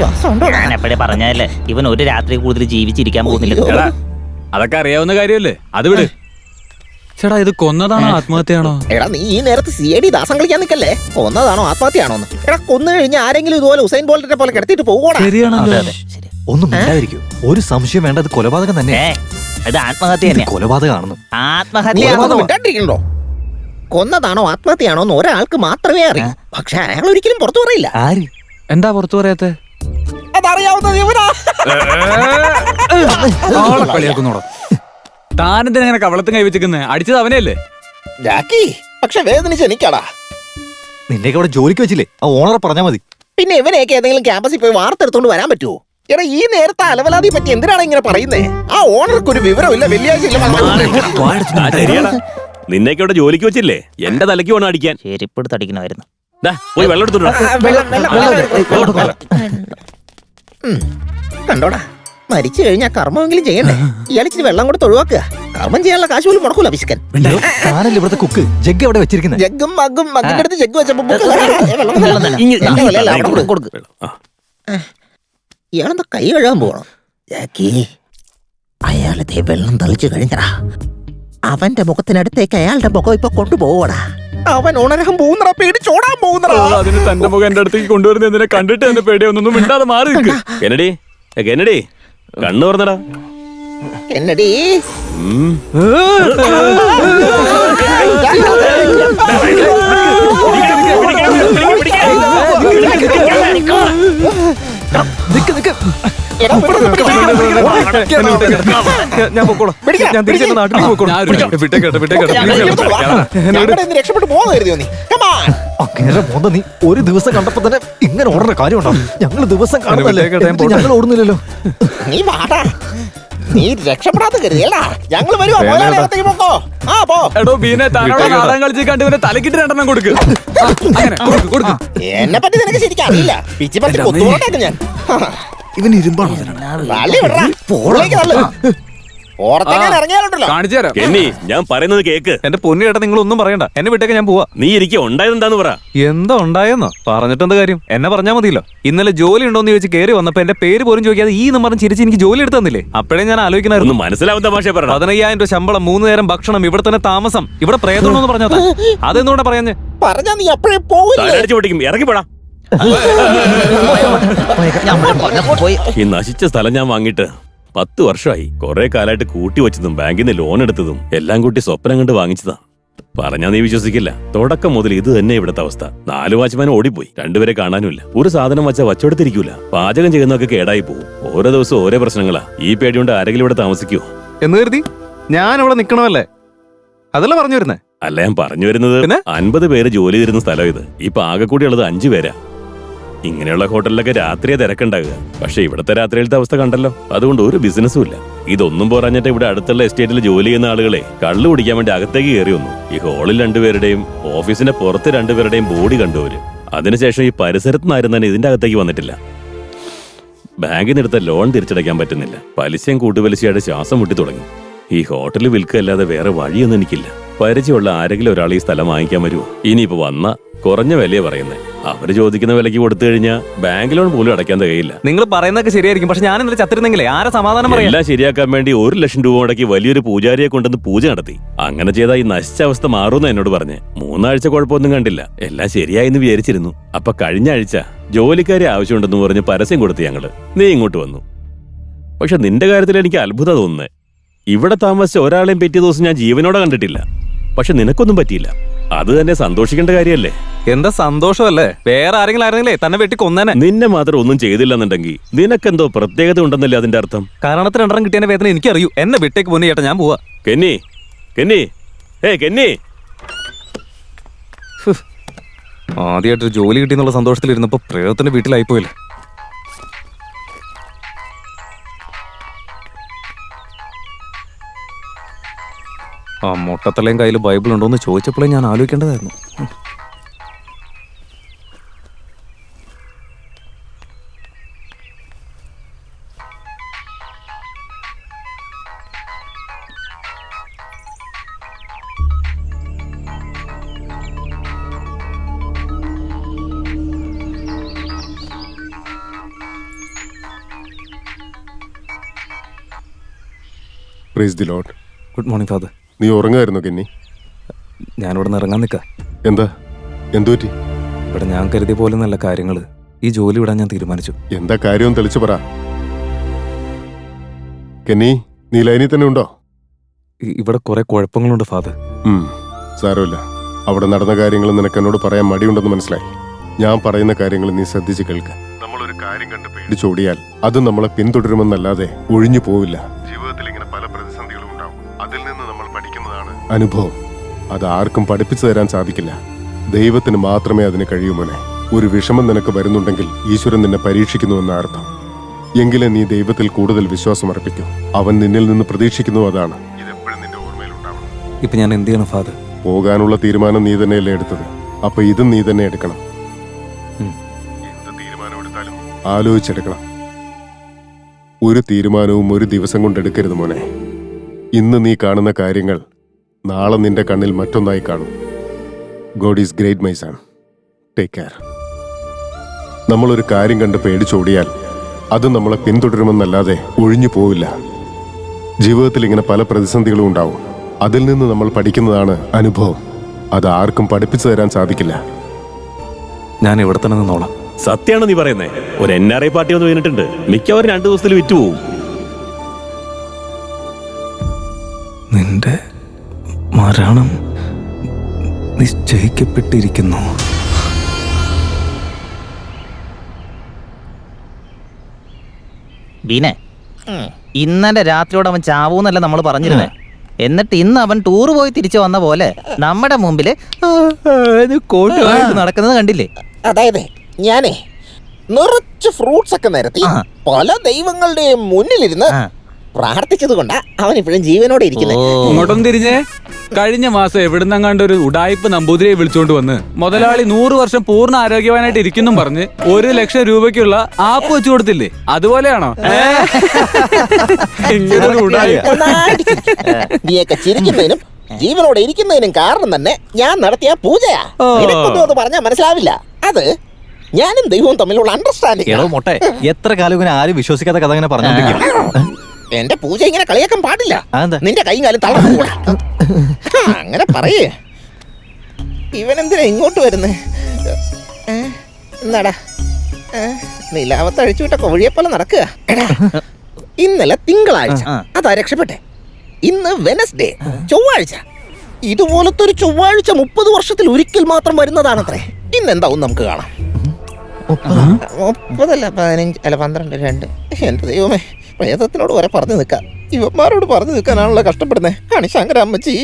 ഞാൻ എപ്പോഴേ പറഞ്ഞല്ലേ ഇവൻ ഒരു രാത്രി കൂടുതൽ ജീവിച്ചിരിക്കാൻ പോകുന്നില്ല. അതൊക്കെ അറിയാവുന്ന കാര്യമല്ലേ, അത് വിട്. ചേട്ടാ ഇത് കൊന്നതാണോ ആത്മഹത്യയാണോ? എടാ നീ ഈ നേരത്ത് CID ദാസം കളിക്കാൻ നിൽക്കല്ലേ? കൊന്നതാണോ ആത്മഹത്യയാണോ? എടാ കൊന്നു കഴിഞ്ഞാൽ ആരെങ്കിലും ഇതുപോലെ ഉസൈൻ ബോൾട്ടിനെ പോലെ കിടത്തിട്ട് പോകൂടാ. ഒന്നും മിണ്ടാതിരിക്കും. ഒരു സംശയം വേണ്ട, അത് കൊലപാതകം തന്നെ. ഇത് ആത്മഹത്യ തന്നെ. കൊലപാതകമാണെന്ന്. ആത്മഹത്യ കൊന്നതാണോ ആത്മഹത്യയാണോ എന്ന് ഒരാൾക്ക് മാത്രമേ അറിയൂ. പക്ഷെ അയാൾ ഒരിക്കലും പുറത്തു പറയില്ല. ആര്? എന്താ പുറത്തു പറയാത്തെ? അതറിയാവുന്നത് ഇവനാ. കളിയാക്കുന്നോടോ. താനെന്തിനാ കവളത്തും കൈവച്ചിരിക്കുന്നത്? അടിച്ചത് അവനെയല്ലേ? ജാക്കി പക്ഷെ വേദനിച്ച് എനിക്കാടാ. നിന്നെയൊക്കെ അവിടെ ജോലിക്ക് വെച്ചില്ലേ? ആ ഓണറെ പറഞ്ഞാ മതി. പിന്നെ ഇവനെയൊക്കെ ഏതെങ്കിലും ക്യാമ്പസിൽ പോയി വാർത്തെടുത്തോണ്ട് വരാൻ പറ്റുമോ? എടാ ഈ നേരത്തെ അലവലാതിയെ പറ്റി എന്തിനാണ് ഇങ്ങനെ പറയുന്നേ? ആ ഓണർക്ക് ഒരു വിവരമില്ല. വെള്ളിയാഴ്ച നിന്നെയൊക്കെ അവിടെ ജോലിക്ക് വെച്ചില്ലേ? എന്റെ തലയ്ക്ക് വേണം അടിക്കാൻ. ചെരിപ്പെടുത്ത് അടിക്കണമായിരുന്നു. പോയി വെള്ളം എടുത്തോളൂ. കണ്ടോടാ, മരിച്ചു കഴിഞ്ഞാൽ കർമ്മമെങ്കിലും ചെയ്യണ്ടേ? ഇയാളിച്ചിരി വെള്ളം കൂടെ ഒഴിവാക്കുക. കർമ്മം ചെയ്യാനുള്ള കാശ് പോലും മുടക്കൂല പിശുക്കൻ. താനല്ലേ ഇവിടുത്തെ കുക്ക്? ജഗ് എവിടെ വെച്ചിരിക്കുന്നത്? ജഗ്ഗും മഗ്ഗും മഗ്ഗിന്റെ അടുത്ത് ജഗ് വെച്ചപ്പോ ഇയാളെന്താ കൈ കഴുകാൻ പോകണം? ജാക്കി അയാളത്തെ വെള്ളം തളിച്ചു കഴിഞ്ഞടാ. അവന്റെ മുഖത്തിനടുത്തേക്ക് അയാളുടെ മുഖം ഇപ്പൊ കൊണ്ടുപോവടാ. അവൻ ഉണരാൻ പോകുന്നടാ, പേടിച്ചോടാൻ പോകുന്നടാ. അതിന് തന്റെ മുഖം എന്റെ അടുത്തേക്ക് കൊണ്ടുവരുന്ന എന്തിനെ കണ്ടിട്ട് എന്നെ പേടിയൊന്നും മിണ്ടാതെ മാറി നിൽക്ക്. കെന്നഡി കെന്നഡി കണ്ണു പറഞ്ഞടാ. കെന്നഡി രക്ഷപ്പെട്ടു പോകുന്നു. നീ ഒരു ദിവസം കണ്ടപ്പോ തന്നെ ഇങ്ങനെ ഓടേണ്ട കാര്യമുണ്ടോ? ഞങ്ങൾ ദിവസം കാണുന്നല്ലേ, ഞങ്ങൾ ഓടുന്നില്ലല്ലോ. നീ വാടാ, നീ രക്ഷപ്പെടാത്ത കരുതിയല്ല. ഞങ്ങൾ വരുവാ. തലക്കിട്ട് രണ്ടെണ്ണം കൊടുക്ക്. എന്നെ പറ്റി നിനക്ക് ശരിക്കും അറിയില്ല. പിച്ചി പറ്റി കൊത്തുകൊണ്ടേക്ക് ഞാൻ. ഇവൻ ഇരുമ്പാണോ? കെന്നി, ഞാൻ പറയുന്നത് കേക്ക്. എന്റെ പൊന്നു ചേട്ടാ, നിങ്ങൾ ഒന്നും പറയണ്ട. എന്നെ വിട്ടേക്ക്, ഞാൻ പോവാ. നീ ഇരിക്കും. ഉണ്ടായതെന്താന്ന് പറ. എന്താ ഉണ്ടായെന്നോ? പറഞ്ഞിട്ട് എന്താ കാര്യം? എന്നെ പറഞ്ഞാൽ മതിയല്ലോ. ഇന്നലെ ജോലി ഉണ്ടോന്ന് ചോദിച്ച് കയറി വന്നപ്പോ എന്റെ പേര് പോലും ചോദിക്കാതെ ഈ നമ്പറും ചിരിച്ച് എനിക്ക് ജോലി എടുത്തു തന്നില്ലേ? അപ്പോഴേ ഞാൻ ആലോചിക്കണായിരുന്നു. മനസ്സിലാവുന്ന ഭാഷ പറ. 15,000 രൂപ ശമ്പളം, 3 നേരം ഭക്ഷണം, ഇവിടെ തന്നെ താമസം, ഇവിടെ പ്രേതമെന്ന് പറഞ്ഞാ അതെന്തുകൊണ്ടാ പറയാഞ്ഞേ? പറഞ്ഞാ നീ അപ്പോഴേ പോകില്ല. ഇറങ്ങിപ്പോടാ. ഈ നശിച്ച സ്ഥലം ഞാൻ വാങ്ങിയിട്ട് 10 വർഷമായി. കുറെ കാലമായിട്ട് കൂട്ടി വെച്ചതും ബാങ്കിൽ നിന്ന് ലോൺ എടുത്തതും എല്ലാം കൂട്ടി സ്വപ്നം കണ്ട് വാങ്ങിച്ചതാ. പറഞ്ഞാ നീ വിശ്വസിക്കില്ല. തുടക്കം മുതൽ ഇത് തന്നെ ഇവിടുത്തെ അവസ്ഥ. 4 വാച്ച്മാൻ ഓടിപ്പോയി, 2 പേരെ കാണാനുമില്ല. ഒരു സാധനം വച്ചാൽ വച്ചെടുത്തിരിക്കൂല. പാചകം ചെയ്യുന്നതൊക്കെ കേടായി പോകും. ഓരോ ദിവസം ഓരോ പ്രശ്നങ്ങളാ. ഈ പേടികൊണ്ട് ആരെങ്കിലും ഇവിടെ താമസിക്കുവോ എന്ന് കരുതി ഞാൻ ഇവിടെ നിക്കണമല്ലേ? അതല്ല പറഞ്ഞു വരുന്നേ. അല്ല, ഞാൻ പറഞ്ഞു വരുന്നത് 50 പേര് ജോലി തരുന്ന സ്ഥലം ഇത്. ഇപ്പൊ ആകെ കൂടി ഉള്ളത് 5 പേരാ. ഇങ്ങനെയുള്ള ഹോട്ടലിലൊക്കെ രാത്രിയെ തിരക്കുണ്ടാകുക. പക്ഷെ ഇവിടുത്തെ രാത്രിയിലത്തെ അവസ്ഥ കണ്ടല്ലോ. അതുകൊണ്ട് ഒരു ബിസിനസ്സും ഇല്ല. ഇതൊന്നും പോരാഞ്ഞിട്ട് ഇവിടെ അടുത്തുള്ള എസ്റ്റേറ്റിൽ ജോലി ചെയ്യുന്ന ആളുകളെ കള്ളു കുടിക്കാൻ വേണ്ടി അകത്തേക്ക് കയറി വന്നു. ഈ ഹോളിൽ 2 പേരുടെയും ഓഫീസിന്റെ പുറത്ത് 2 പേരുടെയും ബോഡി കണ്ടുവരും. അതിനുശേഷം ഈ പരിസരത്ത് നിന്നാരും തന്നെ ഇതിന്റെ അകത്തേക്ക് വന്നിട്ടില്ല. ബാങ്കിൽ നിന്ന് എടുത്ത ലോൺ തിരിച്ചടയ്ക്കാൻ പറ്റുന്നില്ല. പലിശയും കൂട്ടുപലിശയായിട്ട് ശ്വാസം മുട്ടി തുടങ്ങി. ഈ ഹോട്ടലിൽ വിൽക്കല്ലാതെ വേറെ വഴിയൊന്നും എനിക്കില്ല. പരിചയമുള്ള ആരെങ്കിലും ഒരാൾ ഈ സ്ഥലം വാങ്ങിക്കാൻ വരുമോ? ഇനിയിപ്പോ വന്ന കുറഞ്ഞ വിലയെ പറയുന്നത്. അവര് ചോദിക്കുന്ന വിലക്ക് കൊടുത്തു കഴിഞ്ഞാൽ ബാങ്ക് ലോൺ പോലും അടയ്ക്കാൻ തികയില്ല. നിങ്ങൾ പറയുന്നതൊക്കെ ശരിയായിരിക്കും. പക്ഷെ ഞാൻ ഇന്നലെ ചത്തിരുന്നെങ്കിലേ ആരെ സമാധാനം പറയാം? എല്ലാം ശരിയാക്കാൻ വേണ്ടി 1 ലക്ഷം രൂപ മുടക്കി വലിയൊരു പൂജാരിയെ കൊണ്ടുവന്ന് പൂജ നടത്തി. അങ്ങനെ ചെയ്താൽ ഈ നശിച്ച അവസ്ഥ മാറുമെന്ന് എന്നോട് പറഞ്ഞ്. 3 ആഴ്ച കുഴപ്പമൊന്നും കണ്ടില്ല. എല്ലാം ശരിയായെന്ന് വിചാരിച്ചിരുന്നു. അപ്പൊ കഴിഞ്ഞ ആഴ്ച ജോലിക്കാരെ ആവശ്യമുണ്ടെന്ന് പറഞ്ഞ് പരസ്യം കൊടുത്ത് ഞങ്ങള്. നീ ഇങ്ങോട്ട് വന്നു. പക്ഷെ നിന്റെ കാര്യത്തിൽ എനിക്ക് അത്ഭുതം തോന്നുന്നേ. ഇവിടെ താമസിച്ച ഒരാളെയും പിറ്റേ ദിവസം ഞാൻ ജീവനോടെ കണ്ടിട്ടില്ല. പക്ഷെ നിനക്കൊന്നും പറ്റിയില്ല. അത് തന്നെ സന്തോഷിക്കേണ്ട കാര്യമല്ലേ? എന്താ സന്തോഷമല്ലേ? വേറെ ആരെങ്കിലും ആയിരുന്നില്ലേ തന്നെ വെട്ടി കൊന്നേനെ. നിന്നെ മാത്രം ഒന്നും ചെയ്തില്ലെന്നുണ്ടെങ്കിൽ നിനക്കെന്തോ പ്രത്യേകത ഉണ്ടെന്നല്ലേ അതിന്റെ അർത്ഥം? കാരണത്തിന് 2 കിട്ടിയതിന്റെ വേദന എനിക്കറിയൂ. എന്നെ വിട്ടേക്ക് പോന്നു ചേട്ടാ, ഞാൻ പോവാ. കെന്നി കെന്നി കെന്നി ആദ്യമായിട്ടൊരു ജോലി കിട്ടിയെന്നുള്ള സന്തോഷത്തിലിരുന്നപ്പോ പ്രേതത്തിന്റെ വീട്ടിലായിപ്പോയില്ലേ. ആ മൊട്ടത്തലയും കയ്യിൽ ബൈബിൾ ഉണ്ടോന്ന് ചോദിച്ചപ്പോഴേ ഞാൻ ആലോചിക്കേണ്ടതായിരുന്നു. Praise the lord. Good morning father. നീ ഉറങ്ങായിരുന്നു കെന്നി? ഞാനിവിടെ നിന്ന് ഇറങ്ങാൻ നിൽക്കാം. എന്താ എന്തുപറ്റി? ഇവിടെ ഞാൻ കരുതിയ പോലെ നല്ല കാര്യങ്ങൾ. ഈ ജോലി വിടാൻ ഞാൻ തീരുമാനിച്ചു. എന്താ കാര്യം തെളിച്ചു പറ. കെന്നി, നീ ലൈനിൽ തന്നെ ഉണ്ടോ? ഇവിടെ കുറെ കുഴപ്പങ്ങളുണ്ട് ഫാദർ. സാരമില്ല. അവിടെ നടന്ന കാര്യങ്ങൾ നിനക്ക് എന്നോട് പറയാൻ മടിയുണ്ടെന്ന് മനസ്സിലായി. ഞാൻ പറയുന്ന കാര്യങ്ങൾ നീ ശ്രദ്ധിച്ച് കേൾക്ക്. നമ്മളൊരു കാര്യം കണ്ട് പേടിച്ചോടിയാൽ അത് നമ്മളെ പിന്തുടരുമെന്നല്ലാതെ ഒഴിഞ്ഞു പോവില്ല. ജീവിതത്തിൽ ഇങ്ങനെ പല പ്രതിസന്ധികളും ഉണ്ടാവും. അതിൽ നിന്ന് നമ്മൾ പഠിക്കുന്നതാണ് അനുഭവം. അത് ആർക്കും പഠിപ്പിച്ചു തരാൻ സാധിക്കില്ല. ദൈവത്തിന് മാത്രമേ അതിന് കഴിയൂ മോനെ. ഒരു വിഷമം നിനക്ക് വരുന്നുണ്ടെങ്കിൽ ഈശ്വരൻ നിന്നെ പരീക്ഷിക്കുന്നുവെന്ന അർത്ഥം. എങ്കിലേ നീ ദൈവത്തിൽ കൂടുതൽ വിശ്വാസം അർപ്പിക്കൂ. അവൻ നിന്നിൽ നിന്ന് പ്രതീക്ഷിക്കുന്നു അതാണ്. ഇതെപ്പോഴും നിന്റെ ഓർമ്മയിലുണ്ടാവണം. ഇപ്പൊ ഞാൻ എന്ത് ചെയ്യണം ഫാദർ? പോകാനുള്ള തീരുമാനം നീ തന്നെയല്ലേ എടുത്തത്? അപ്പൊ ഇതും നീ തന്നെ എടുക്കണം. എന്ത് തീരുമാനം എടുത്താലും ആലോചിച്ചെടുക്കണം. ഒരു തീരുമാനവും ഒരു ദിവസം കൊണ്ട് എടുക്കരുത് മോനെ. ഇന്ന് നീ കാണുന്ന കാര്യങ്ങൾ നാളെ നിന്റെ കണ്ണിൽ മറ്റൊന്നായി കാണും. God is great my son. Take care. നമ്മളൊരു കാര്യം കണ്ട് പേടിച്ചോടിയാൽ അത് നമ്മളെ പിന്തുടരുമെന്നല്ലാതെ ഒഴിഞ്ഞു പോവില്ല. ജീവിതത്തിൽ ഇങ്ങനെ പല പ്രതിസന്ധികളും ഉണ്ടാവും. അതിൽ നിന്ന് നമ്മൾ പഠിക്കുന്നതാണ് അനുഭവം. അത് ആർക്കും പഠിപ്പിച്ചു തരാൻ സാധിക്കില്ല. ഞാൻ ഇവിടെ തന്നെ നിന്നോളാം. സത്യമാണ് നീ പറയുന്നേ. ഒരു NRI പാർട്ടി വന്ന് വീണിട്ടുണ്ട്. മിക്കവാറും 2 ദിവസത്തിൽ വിറ്റുപോകും. നിന്റെ മരണം നിശ്ചയിക്കപ്പെട്ടിരിക്കുന്നു. ബീനെ, ഇന്നലെ രാത്രിയോട് അവൻ ചാവൂന്നല്ല നമ്മൾ പറഞ്ഞിരുന്നേ. എന്നിട്ട് ഇന്ന് അവൻ ടൂർ പോയി തിരിച്ചു വന്ന പോലെ നമ്മുടെ മുമ്പില് കോട്ടുമായിട്ട് നടക്കുന്നത് കണ്ടില്ലേ? അതായത് ഞാനേ നിറച്ച് ഫ്രൂട്ട്സ് ഒക്കെ നിരത്തി പല ദൈവങ്ങളുടെയും മുന്നിലിരുന്ന് പ്രാർത്ഥിച്ചത് കൊണ്ടാ അവൻ ഇപ്പോഴും ജീവനോടെ ഇരിക്കുന്നത്. ഇങ്ങോട്ടൊന്നും തിരിഞ്ഞേ. കഴിഞ്ഞ മാസം എവിടുന്നെങ്ങാണ്ട് ഒരു ഉടായിപ്പ് നമ്പൂതിരിയെ വിളിച്ചോണ്ട് വന്ന് മുതലാളി 100 വർഷം പൂർണ്ണ ആരോഗ്യവാനായിട്ട് ഇരിക്കുന്നു പറഞ്ഞ് 1 ലക്ഷം രൂപയ്ക്കുള്ള ആപ്പ് വെച്ചു കൊടുത്തില്ലേ? അതുപോലെയാണോ? ഇങ്ങനൊരു ഉടായിപ്പ്. നീയൊക്കെ ചിരിക്കുന്നതിനും ജീവനോടെ ഇരിക്കുന്നതിനും കാരണം തന്നെ ഞാൻ നടത്തിയ പൂജയാ. നിനക്കൊന്നും അത് പറഞ്ഞാൽ മനസ്സിലാവില്ല. അത് ഞാനും ദൈവവും തമ്മിലുള്ള അണ്ടർസ്റ്റാൻഡിംഗ്. മൊട്ടെ, എത്ര കാലം ഇങ്ങനെ ആരും വിശ്വസിക്കാത്ത കഥ ഇങ്ങനെ പറഞ്ഞോണ്ടിരിക്കും. എന്റെ പൂജ ഇങ്ങനെ കളിയാക്കാൻ പാടില്ല. നിന്റെ കൈയും കാലും തളർന്നു. അങ്ങനെ പറയേ. ഇവനെന്തിനാ ഇങ്ങോട്ട് വരുന്നേ? എന്നാടാ നിലാവത്ത് അഴിച്ചുവിട്ട കോഴിയെപ്പോലെ നടക്കുക. ഇന്നലെ തിങ്കളാഴ്ച, അതാ രക്ഷപ്പെട്ടെ. ഇന്ന് വെനസ്ഡേ, ചൊവ്വാഴ്ച. ഇതുപോലത്തെ ഒരു ചൊവ്വാഴ്ച 30 വർഷത്തിൽ ഒരിക്കൽ മാത്രം വരുന്നതാണത്രേ. ഇന്നെന്താവും നമുക്ക് കാണാം. 30 അല്ല 15 അല്ല 12 2. എന്റെ ദൈവമേ, പ്രേതത്തിനോട് വരെ പറഞ്ഞു നിൽക്കാം. ഇവന്മാരോട് പറഞ്ഞു നിൽക്കാനാണല്ലോ കഷ്ടപ്പെടുന്നേ. അണിശങ്കര അമ്മച്ചി.